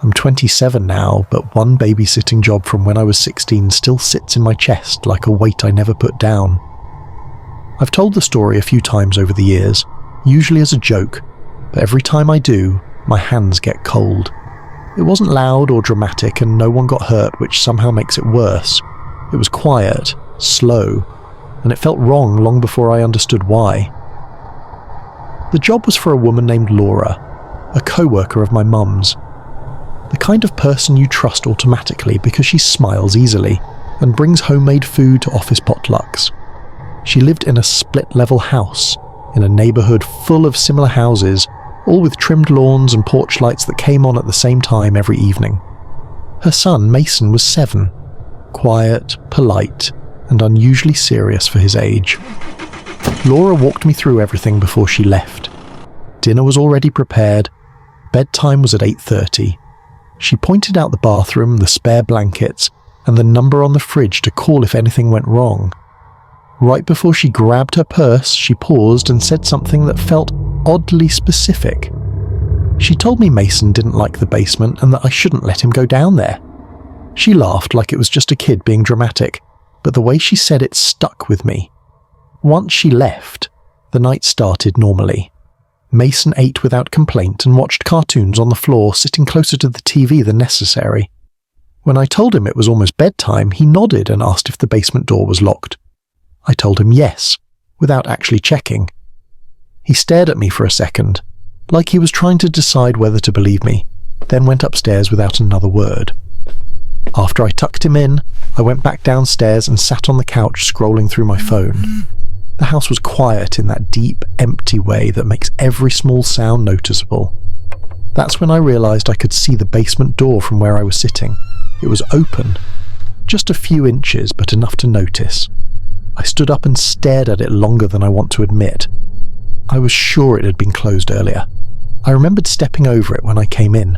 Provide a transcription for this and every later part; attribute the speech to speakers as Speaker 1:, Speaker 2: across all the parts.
Speaker 1: I'm 27 now, but one babysitting job from when I was 16 still sits in my chest like a weight I never put down. I've told the story a few times over the years, usually as a joke, but every time I do, my hands get cold. It wasn't loud or dramatic and no one got hurt, which somehow makes it worse. It was quiet, slow, and it felt wrong long before I understood why. The job was for a woman named Laura, a co-worker of my mum's. The kind of person you trust automatically because she smiles easily and brings homemade food to office potlucks. She lived in a split-level house in a neighbourhood full of similar houses, all with trimmed lawns and porch lights that came on at the same time every evening. Her son, Mason, was 7, quiet, polite, and unusually serious for his age. Laura walked me through everything before she left. Dinner was already prepared. Bedtime was at 8:30. She pointed out the bathroom, the spare blankets, and the number on the fridge to call if anything went wrong. Right before she grabbed her purse, she paused and said something that felt oddly specific. She told me Mason didn't like the basement and that I shouldn't let him go down there. She laughed like it was just a kid being dramatic, but the way she said it stuck with me. Once she left, the night started normally. Mason ate without complaint and watched cartoons on the floor, sitting closer to the TV than necessary. When I told him it was almost bedtime, he nodded and asked if the basement door was locked. I told him yes, without actually checking. He stared at me for a second, like he was trying to decide whether to believe me, then went upstairs without another word. After I tucked him in, I went back downstairs and sat on the couch scrolling through my phone. The house was quiet in that deep, empty way that makes every small sound noticeable. That's when I realised I could see the basement door from where I was sitting. It was open. Just a few inches, but enough to notice. I stood up and stared at it longer than I want to admit. I was sure it had been closed earlier. I remembered stepping over it when I came in.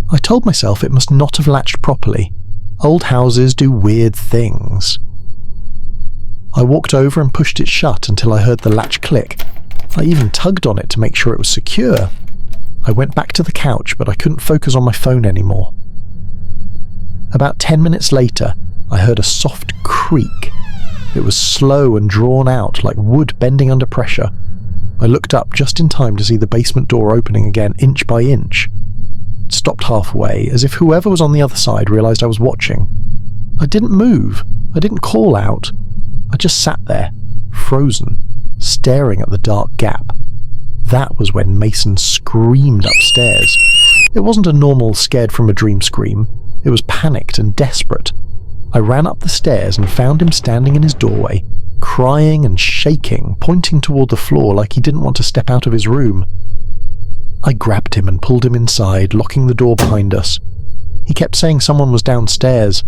Speaker 1: I told myself it must not have latched properly. Old houses do weird things. I walked over and pushed it shut until I heard the latch click. I even tugged on it to make sure it was secure. I went back to the couch, but I couldn't focus on my phone anymore. About 10 minutes later, I heard a soft creak. It was slow and drawn out, like wood bending under pressure. I looked up just in time to see the basement door opening again, inch by inch. It stopped halfway, as if whoever was on the other side realised I was watching. I didn't move. I didn't call out. I just sat there, frozen, staring at the dark gap. That was when Mason screamed upstairs. It wasn't a normal scared from a dream scream. It was panicked and desperate. I ran up the stairs and found him standing in his doorway, crying and shaking, pointing toward the floor like he didn't want to step out of his room. I grabbed him and pulled him inside, locking the door behind us. He kept saying someone was downstairs.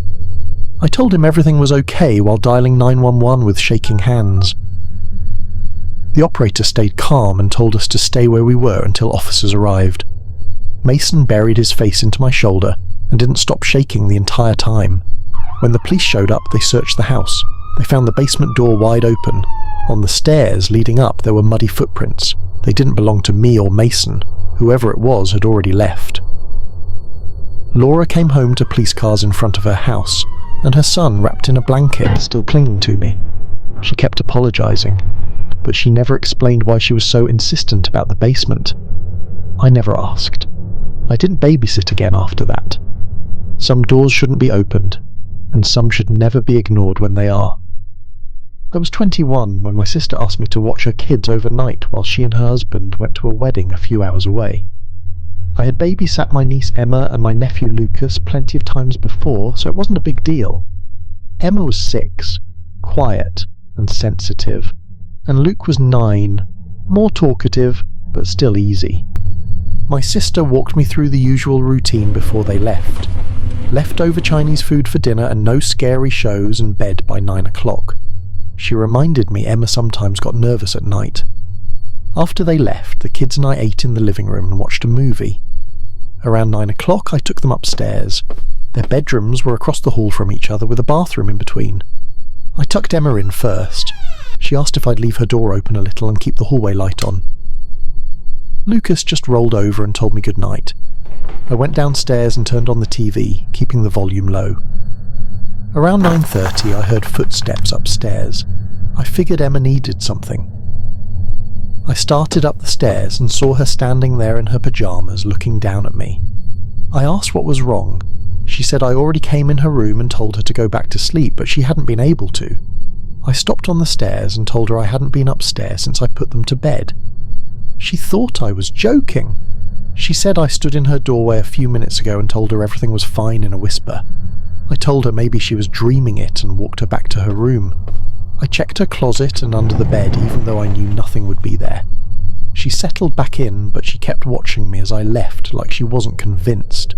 Speaker 1: I told him everything was okay while dialing 911 with shaking hands. The operator stayed calm and told us to stay where we were until officers arrived. Mason buried his face into my shoulder and didn't stop shaking the entire time. When the police showed up, they searched the house. They found the basement door wide open. On the stairs leading up, there were muddy footprints. They didn't belong to me or Mason. Whoever it was had already left. Laura came home to police cars in front of her house, and her son wrapped in a blanket, still clinging to me. She kept apologising, but she never explained why she was so insistent about the basement. I never asked. I didn't babysit again after that. Some doors shouldn't be opened, and some should never be ignored when they are. I was 21 when my sister asked me to watch her kids overnight while she and her husband went to a wedding a few hours away. I had babysat my niece Emma and my nephew Lucas plenty of times before, so it wasn't a big deal. Emma was 6, quiet and sensitive, and Luke was 9, more talkative, but still easy. My sister walked me through the usual routine before they left. Leftover Chinese food for dinner and no scary shows, and bed by 9 o'clock. She reminded me Emma sometimes got nervous at night. After they left, the kids and I ate in the living room and watched a movie. Around 9 o'clock, I took them upstairs. Their bedrooms were across the hall from each other with a bathroom in between. I tucked Emma in first. She asked if I'd leave her door open a little and keep the hallway light on. Lucas just rolled over and told me good night. I went downstairs and turned on the TV, keeping the volume low. Around 9:30 I heard footsteps upstairs. I figured Emma needed something. I started up the stairs and saw her standing there in her pyjamas looking down at me. I asked what was wrong. She said I already came in her room and told her to go back to sleep, but she hadn't been able to. I stopped on the stairs and told her I hadn't been upstairs since I put them to bed. She thought I was joking. She said I stood in her doorway a few minutes ago and told her everything was fine in a whisper. I told her maybe she was dreaming it and walked her back to her room. I checked her closet and under the bed even though I knew nothing would be there. She settled back in, but she kept watching me as I left like she wasn't convinced.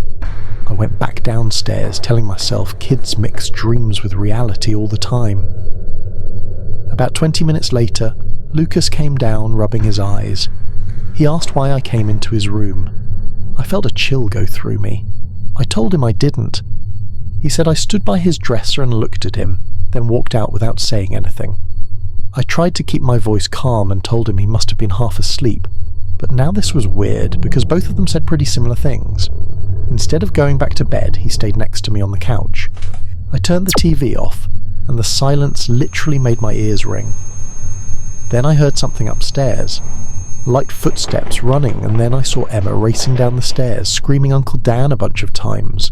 Speaker 1: I went back downstairs telling myself kids mix dreams with reality all the time. About 20 minutes later, Lucas came down rubbing his eyes. He asked why I came into his room. I felt a chill go through me. I told him I didn't. He said I stood by his dresser and looked at him, then walked out without saying anything. I tried to keep my voice calm and told him he must have been half asleep, but now this was weird because both of them said pretty similar things. Instead of going back to bed, he stayed next to me on the couch. I turned the TV off, and the silence literally made my ears ring. Then I heard something upstairs. Light footsteps running, and then I saw Emma racing down the stairs, screaming Uncle Dan a bunch of times.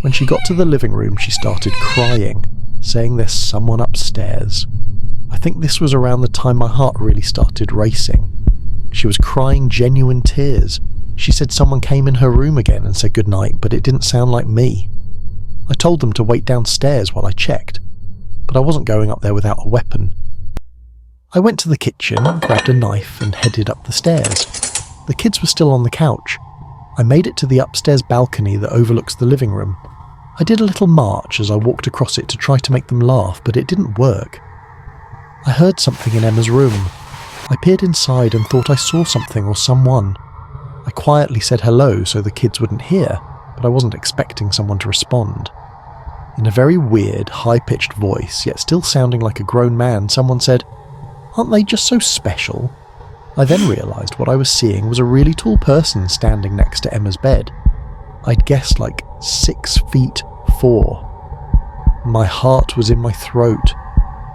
Speaker 1: When she got to the living room, she started crying, saying there's someone upstairs. I think this was around the time my heart really started racing. She was crying genuine tears. She said someone came in her room again and said goodnight, but it didn't sound like me. I told them to wait downstairs while I checked, but I wasn't going up there without a weapon. I went to the kitchen, grabbed a knife and headed up the stairs. The kids were still on the couch. I made it to the upstairs balcony that overlooks the living room. I did a little march as I walked across it to try to make them laugh, but it didn't work. I heard something in Emma's room. I peered inside and thought I saw something or someone. I quietly said hello so the kids wouldn't hear, but I wasn't expecting someone to respond. In a very weird, high-pitched voice, yet still sounding like a grown man, someone said, "Aren't they just so special?" I then realised what I was seeing was a really tall person standing next to Emma's bed. I'd guessed like 6'4". My heart was in my throat.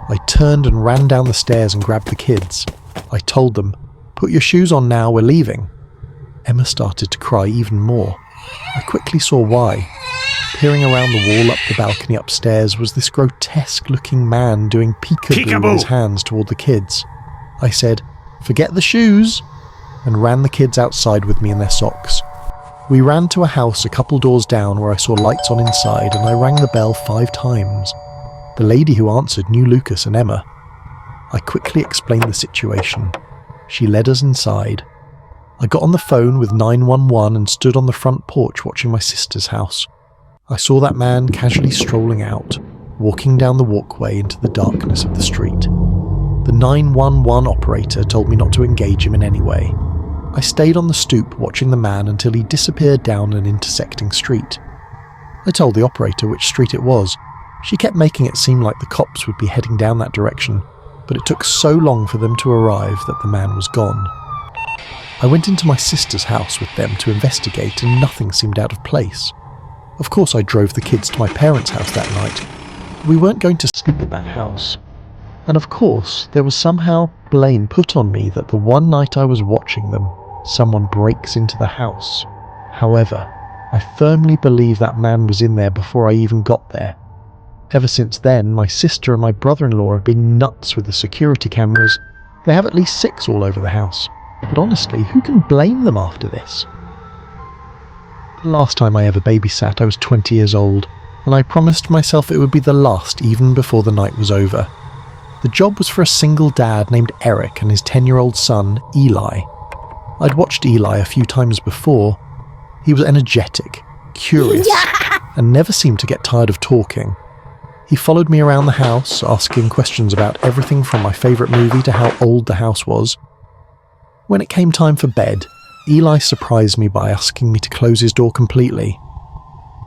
Speaker 1: I turned and ran down the stairs and grabbed the kids. I told them, "Put your shoes on now, we're leaving." Emma started to cry even more. I quickly saw why. Peering around the wall up the balcony upstairs was this grotesque-looking man doing peekaboo with his hands toward the kids. I said, "Forget the shoes," and ran the kids outside with me in their socks. We ran to a house a couple doors down where I saw lights on inside, and I rang the bell 5 times. The lady who answered knew Lucas and Emma. I quickly explained the situation. She led us inside. I got on the phone with 911 and stood on the front porch watching my sister's house. I saw that man casually strolling out, walking down the walkway into the darkness of the street. The 911 operator told me not to engage him in any way. I stayed on the stoop watching the man until he disappeared down an intersecting street. I told the operator which street it was. She kept making it seem like the cops would be heading down that direction, but it took so long for them to arrive that the man was gone. I went into my sister's house with them to investigate, and nothing seemed out of place. Of course I drove the kids to my parents' house that night. We weren't going to sleep at that house. And of course, there was somehow blame put on me that the one night I was watching them, someone breaks into the house. However, I firmly believe that man was in there before I even got there. Ever since then, my sister and my brother-in-law have been nuts with the security cameras. They have at least 6 all over the house. But honestly, who can blame them after this? The last time I ever babysat, I was 20 years old, and I promised myself it would be the last even before the night was over. The job was for a single dad named Eric and his 10-year-old son, Eli. I'd watched Eli a few times before. He was energetic, curious, and never seemed to get tired of talking. He followed me around the house, asking questions about everything from my favourite movie to how old the house was. When it came time for bed, Eli surprised me by asking me to close his door completely.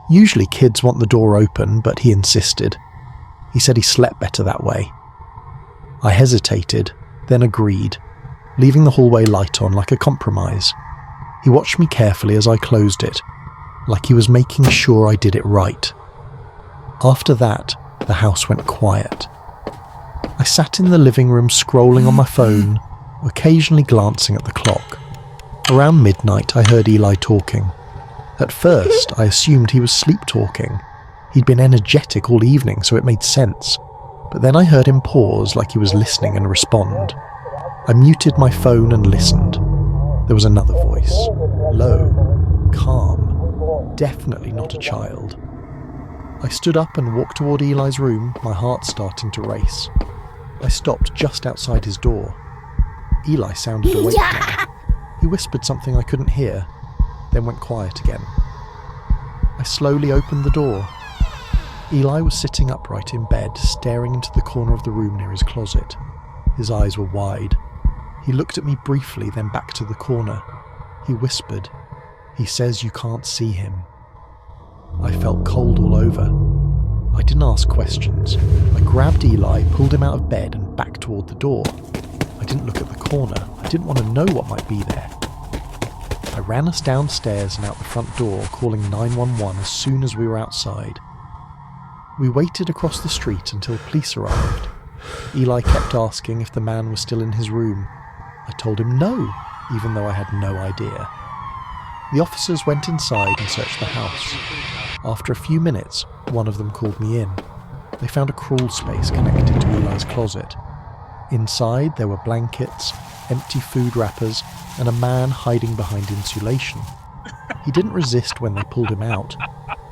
Speaker 1: Usually kids want the door open, but he insisted. He said he slept better that way. I hesitated, then agreed, leaving the hallway light on like a compromise. He watched me carefully as I closed it, like he was making sure I did it right. After that, the house went quiet. I sat in the living room scrolling on my phone, occasionally glancing at the clock. Around midnight, I heard Eli talking. At first, I assumed he was sleep-talking. He'd been energetic all evening, so it made sense. But then I heard him pause like he was listening and respond. I muted my phone and listened. There was another voice. Low, calm, definitely not a child. I stood up and walked toward Eli's room, my heart starting to race. I stopped just outside his door. Eli sounded awake now. He whispered something I couldn't hear, then went quiet again. I slowly opened the door. Eli was sitting upright in bed, staring into the corner of the room near his closet. His eyes were wide. He looked at me briefly, then back to the corner. He whispered, "He says you can't see him." I felt cold all over. I didn't ask questions. I grabbed Eli, pulled him out of bed and back toward the door. I didn't look at the corner. I didn't want to know what might be there. I ran us downstairs and out the front door, calling 911 as soon as we were outside. We waited across the street until police arrived. Eli kept asking if the man was still in his room. I told him no, even though I had no idea. The officers went inside and searched the house. After a few minutes, one of them called me in. They found a crawl space connected to Eli's closet. Inside, there were blankets, empty food wrappers, and a man hiding behind insulation. He didn't resist when they pulled him out.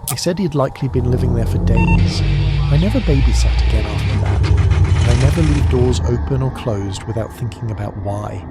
Speaker 1: They said he'd likely been living there for days. I never babysat again after that, and I never leave doors open or closed without thinking about why.